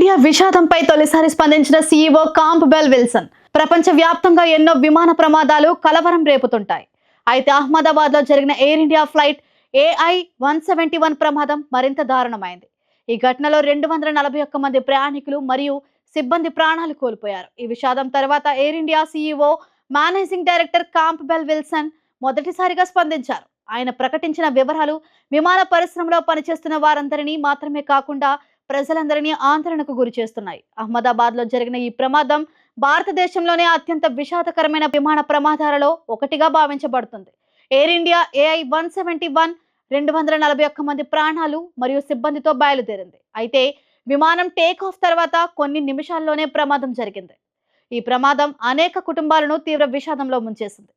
India విషాదంపై తొలిసారి స్పందించిన CEO Campbell Wilson ప్రపంచవ్యాప్తంగా ఎన్నో విమాన ప్రమాదాలు కలవరం రేపుతుంటాయి. అయితే అహ్మదాబాద్లో జరిగిన ఎయిర్ ఇండియా ఫ్లైట్ AI-171 ప్రమాదం మరింత దారుణమైంది. ఈ ఘటనలో 241 మంది ప్రయాణికులు మరియు సిబ్బంది ప్రాణాలు కోల్పోయారు. ఈ విషాదం తర్వాత air India CEO managing director Campbell Wilson మొదటిసారిగా స్పందించారు. ఆయన ప్రకటించిన వివరాలు విమాన పరిశ్రమలో పనిచేస్తున్న వారందరినీ మాత్రమే కాకుండా ప్రజలందరినీ ఆందోళనకు గురి చేస్తున్నాయి. అహ్మదాబాద్లో జరిగిన ఈ ప్రమాదం భారతదేశంలోనే అత్యంత విషాదకరమైన విమాన ప్రమాదాలలో ఒకటిగా భావించబడుతుంది. ఎయిర్ ఇండియా AI-171 241 మంది ప్రాణాలు మరియు సిబ్బందితో బయలుదేరింది. అయితే విమానం టేక్ ఆఫ్ తర్వాత కొన్ని నిమిషాల్లోనే ప్రమాదం జరిగింది. ఈ ప్రమాదం అనేక కుటుంబాలను తీవ్ర విషాదంలో ముంచేసింది.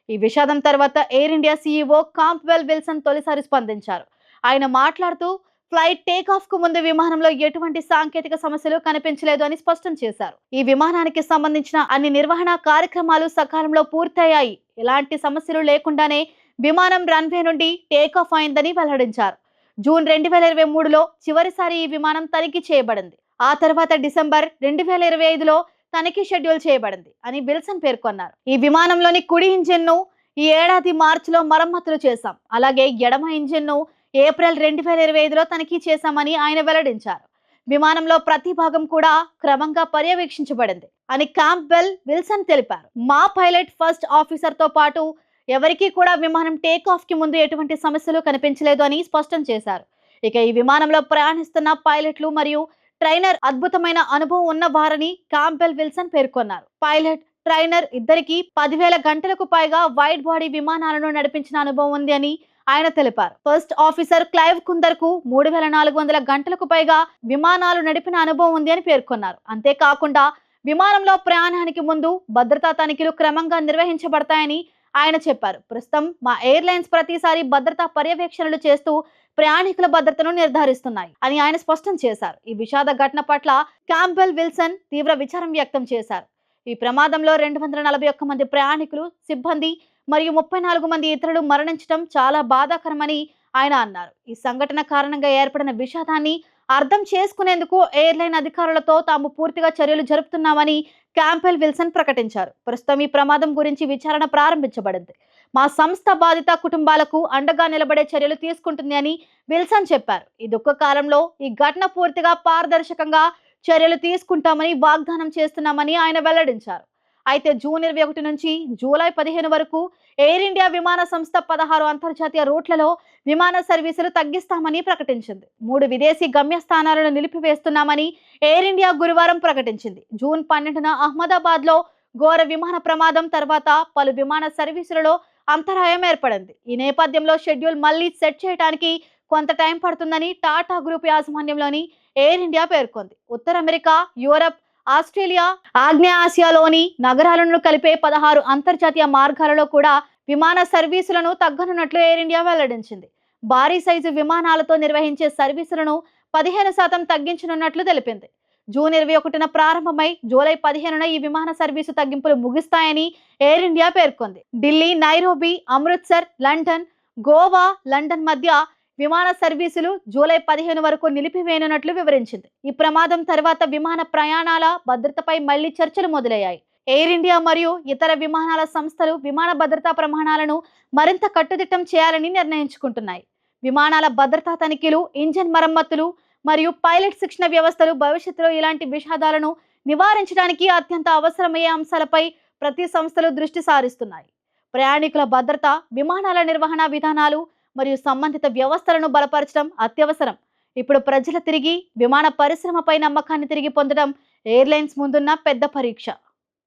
ఈ విషాదం తర్వాత air India CEO Campbell Wilson తొలిసారి స్పందించారు. ఆయన మాట్లాడుతూ ఫ్లైట్ టేక్ ఆఫ్ కు ముందు విమానంలో ఎటువంటి సాంకేతిక సమస్యలు కనిపించలేదు అని స్పష్టం చేశారు. ఈ విమానానికి సంబంధించిన అన్ని నిర్వహణ కార్యక్రమాలు సకాలంలో పూర్తయ్యాయి. ఎలాంటి సమస్యలు లేకుండానే విమానం రన్వే నుండి టేక్ ఆఫ్ అయిందని వెల్లడించారు. జూన్ 2023లో చివరిసారి ఈ విమానం తనిఖీ చేయబడింది. ఆ తర్వాత డిసెంబర్ 2025లో తనిఖీ షెడ్యూల్ చేయబడింది అని విల్సన్ పేర్కొన్నారు. ఈ విమానంలోని కుడి ఇంజిన్ ను ఈ ఏడాది మార్చిలో మరమ్మతులు చేశాం. అలాగే ఎడమ ఇంజిన్ ను ఏప్రిల్ 2025లో తనిఖీ చేశామని ఆయన వెల్లడించారు. విమానంలో ప్రతి భాగం కూడా క్రమంగా పర్యవేక్షించబడింది అని కాంప్బెల్ విల్సన్ తెలిపారు. మా పైలట్ ఫస్ట్ ఆఫీసర్ తో పాటు ఎవరికీ కూడా విమానం టేక్ ఆఫ్ కి ముందు ఎటువంటి సమస్యలు కనిపించలేదు అని స్పష్టం చేశారు. ఇక ఈ విమానంలో ప్రయాణిస్తున్న పైలట్లు మరియు ట్రైనర్ అద్భుతమైన అనుభవం ఉన్న వారని కాంప్బెల్ విల్సన్ పేర్కొన్నారు. పైలట్ ట్రైనర్ ఇద్దరికి 10,000 గంటలకు పైగా వైడ్ బాడీ విమానాలను నడిపించిన అనుభవం ఉంది అని ఆయన తెలిపారు. ఫస్ట్ ఆఫీసర్ క్లైవ్ కుందర్ కు 3,400 గంటలకు పైగా విమానాలు నడిపిన అనుభవం ఉంది అని పేర్కొన్నారు. అంతేకాకుండా విమానంలో ప్రయాణానికి ముందు భద్రతా తనిఖీలు క్రమంగా నిర్వహించబడతాయని ఆయన చెప్పారు. ప్రస్తుతం మా ఎయిర్లైన్స్ ప్రతిసారి భద్రతా పర్యవేక్షణలు చేస్తూ ప్రయాణికుల భద్రతను నిర్ధారిస్తున్నాయి అని ఆయన స్పష్టం చేశారు. ఈ విషాద ఘటన పట్ల కాంప్బెల్ విల్సన్ తీవ్ర విచారం వ్యక్తం చేశారు. ఈ ప్రమాదంలో 241 మంది ప్రయాణికులు, సిబ్బంది మరియు 34 మంది ఇతరులు మరణించడం చాలా బాధాకరమని ఆయన అన్నారు. ఈ సంఘటన కారణంగా ఏర్పడిన విషాదాన్ని అర్థం చేసుకునేందుకు ఎయిర్లైన్ అధికారులతో తాము పూర్తిగా చర్యలు జరుపుతున్నామని కాంప్బెల్ విల్సన్ ప్రకటించారు. ప్రస్తుతం ఈ ప్రమాదం గురించి విచారణ ప్రారంభించబడింది. మా సంస్థ బాధిత కుటుంబాలకు అండగా నిలబడే చర్యలు తీసుకుంటుంది అని విల్సన్ చెప్పారు. ఈ దుఃఖ కాలంలో ఈ ఘటన పూర్తిగా పారదర్శకంగా చర్యలు తీసుకుంటామని వాగ్దానం చేస్తున్నామని ఆయన వెల్లడించారు. అయితే జూన్ 21 నుంచి జూలై 15 వరకు ఎయిర్ ఇండియా విమాన సంస్థ 16 అంతర్జాతీయ రూట్లలో విమాన సర్వీసులు తగ్గిస్తామని ప్రకటించింది. 3 విదేశీ గమ్యస్థానాలను నిలిపివేస్తున్నామని ఎయిర్ ఇండియా గురువారం ప్రకటించింది. జూన్ 12న అహ్మదాబాద్ లో ఘోర విమాన ప్రమాదం తర్వాత పలు విమాన సర్వీసులలో అంతరాయం ఏర్పడింది. ఈ నేపథ్యంలో షెడ్యూల్ మళ్లీ సెట్ చేయడానికి కొంత టైం పడుతుందని టాటా గ్రూప్ యాజమాన్యంలోని ఎయిర్ ఇండియా పేర్కొంది. ఉత్తర అమెరికా, యూరప్, ఆస్ట్రేలియా, ఆగ్నేయ ఆసియాలోని నగరాలను కలిపే 16 అంతర్జాతీయ మార్గాలలో కూడా విమాన సర్వీసులను తగ్గనున్నట్లు ఎయిర్ ఇండియా వెల్లడించింది. భారీ సైజు విమానాలతో నిర్వహించే సర్వీసులను 15% తగ్గించనున్నట్లు తెలిపింది. జూన్ 21న ప్రారంభమై జూలై 15న ఈ విమాన సర్వీసు తగ్గింపులు ముగిస్తాయని ఎయిర్ ఇండియా పేర్కొంది. Delhi, Nairobi, Amritsar, London, Goa, London మధ్య విమాన సర్వీసులు జూలై 15 వరకు నిలిపివేయనున్నట్లు వివరించింది. ఈ ప్రమాదం తర్వాత విమాన ప్రయాణాల భద్రతపై మళ్లీ చర్చలు మొదలయ్యాయి. ఎయిర్ ఇండియా మరియు ఇతర విమానాల సంస్థలు విమాన భద్రతా ప్రమాణాలను మరింత కట్టుదిట్టం చేయాలని నిర్ణయించుకుంటున్నాయి. విమానాల భద్రతా తనిఖీలు, ఇంజిన్ మరమ్మతులు మరియు పైలట్ శిక్షణ వ్యవస్థలు భవిష్యత్తులో ఇలాంటి విషాదాలను నివారించడానికి అత్యంత అవసరమయ్యే అంశాలపై ప్రతి సంస్థలు దృష్టి సారిస్తున్నాయి. ప్రయాణికుల భద్రత, విమానాల నిర్వహణ విధానాలు మరియు సంబంధిత వ్యవస్థలను బలపరచడం అత్యవసరం. ఇప్పుడు ప్రజలు తిరిగి విమాన పరిశ్రమపై నమ్మకాన్ని తిరిగి పొందడం ఎయిర్లైన్స్ ముందున్న పెద్ద పరీక్ష.